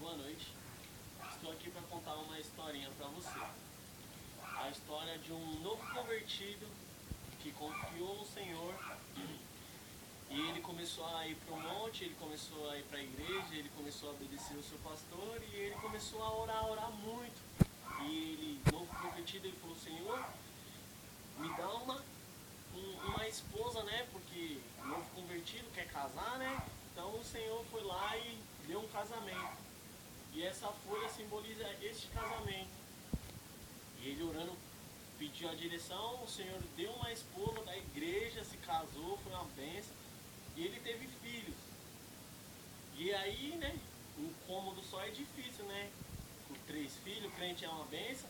boa noite. Estou aqui para contar uma historinha para você. A história de um novo convertido que confiou no Senhor e ele começou a ir para o monte, ele começou a ir para a igreja, ele começou a obedecer o seu pastor e ele começou a orar muito. E ele, novo convertido, ele falou: Senhor, me dá uma esposa, né? Porque novo convertido quer casar, né? Então o Senhor foi lá e deu um casamento. E essa folha simboliza este casamento. E ele orando, pediu a direção, o Senhor deu uma esposa da igreja, se casou, foi uma bênção. E ele teve filhos. E aí, né? Um cômodo só é difícil, né? Com 3 filhos, o crente é uma bênção.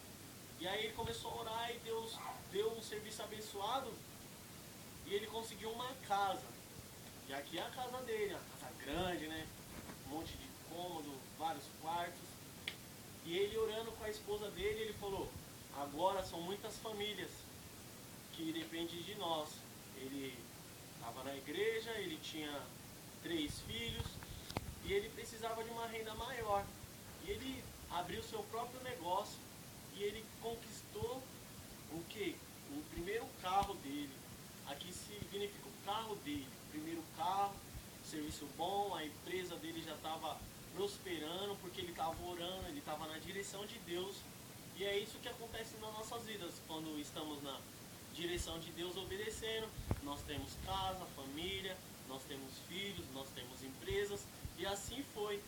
E aí ele começou a orar e Deus deu um serviço abençoado. E ele conseguiu uma casa. E aqui é a casa dele, uma casa grande, né? Um monte de cômodo, vários quartos. E ele orando com a esposa dele, ele falou: agora são muitas famílias que dependem de nós. Ele estava na igreja, ele tinha 3 filhos e ele precisava de uma renda maior. E ele abriu seu próprio negócio e ele conquistou o quê? O primeiro carro dele. Aqui significa o carro dele. O primeiro carro, serviço bom, a empresa dele já estava prosperando porque ele estava orando, ele estava na direção de Deus. E é isso que acontece nas nossas vidas, quando estamos na direção de Deus obedecendo. Nós temos casa, família, nós temos filhos, nós temos empresas, e assim foi.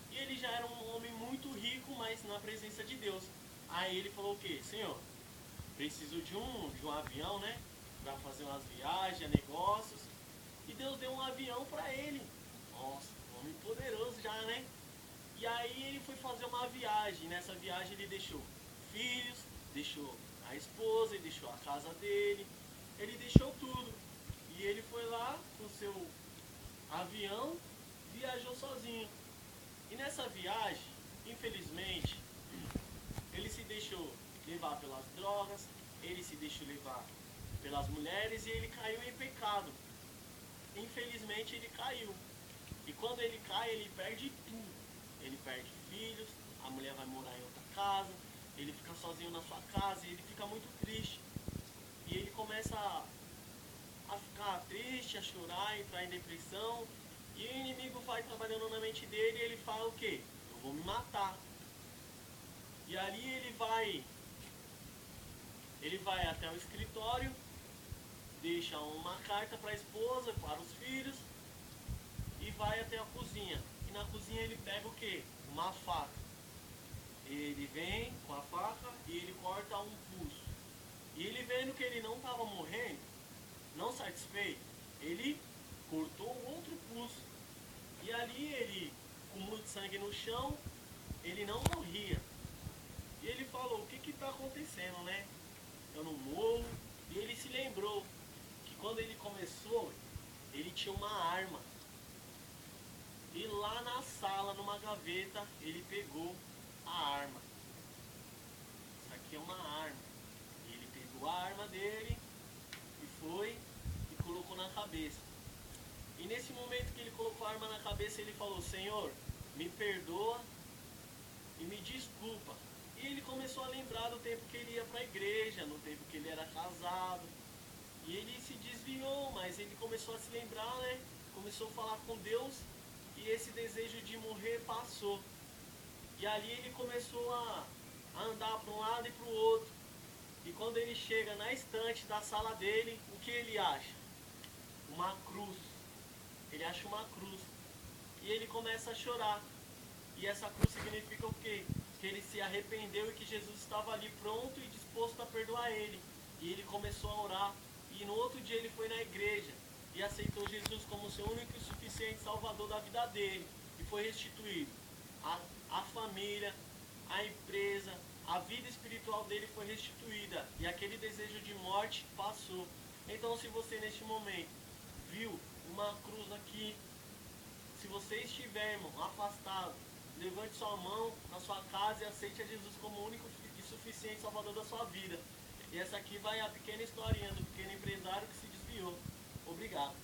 E ele já era um homem muito rico, mas na presença de Deus. Aí ele falou o quê? Senhor, preciso de um avião, né? Para fazer umas viagens, negócios. E Deus deu um avião para ele. Nossa, homem poderoso já, né? E aí ele foi fazer uma viagem. Nessa viagem ele deixou filhos, deixou a esposa, ele deixou a casa dele, ele deixou tudo. E ele foi lá com o seu avião, viajou sozinho. E nessa viagem, infelizmente, ele se deixou levar pelas drogas, ele se deixou levar pelas mulheres e ele caiu em pecado. Infelizmente ele caiu. E quando ele cai, ele perde tudo. Ele perde filhos, a mulher vai morar em outra casa, ele fica sozinho na sua casa e ele fica muito triste. E ele começa a ficar triste, a chorar, a entrar em depressão. E o inimigo vai trabalhando na mente dele e ele fala o quê? Eu vou me matar. E ali ele vai até o escritório, deixa uma carta para a esposa, para os filhos e vai até a cozinha. E na cozinha ele pega o quê? Uma faca. Ele vem com a faca e ele corta um pulso. E ele vendo que ele não estava morrendo, não satisfeito, ele cortou outro pulso. E ali ele, com muito sangue no chão, ele não morria. E ele falou: o que está acontecendo, né? Eu não morro. E ele se lembrou que quando ele começou, ele tinha uma arma. E lá na sala, numa gaveta, ele pegou a arma. Isso aqui é uma arma. E ele pegou a arma dele e foi e colocou na cabeça. E nesse momento que ele colocou a arma na cabeça, ele falou: Senhor, me perdoa e me desculpa. E ele começou a lembrar do tempo que ele ia para a igreja, no tempo que ele era casado. E ele se desviou, mas ele começou a se lembrar, né? Começou a falar com Deus e esse desejo de morrer passou. E ali ele começou a andar para um lado e para o outro. E quando ele chega na estante da sala dele, o que ele acha? Uma cruz. Ele acha uma cruz. E ele começa a chorar. E essa cruz significa o quê? Que ele se arrependeu e que Jesus estava ali pronto e disposto a perdoar ele. E ele começou a orar. E no outro dia ele foi na igreja e aceitou Jesus como seu único e suficiente salvador da vida dele. E foi restituído. A família, a empresa, a vida espiritual dele foi restituída. E aquele desejo de morte passou. Então, se você neste momento viu uma cruz aqui, se você estiver, irmão, afastado, levante sua mão na sua casa e aceite a Jesus como o único e suficiente salvador da sua vida. E essa aqui vai a pequena historinha do pequeno empresário que se desviou. Obrigado.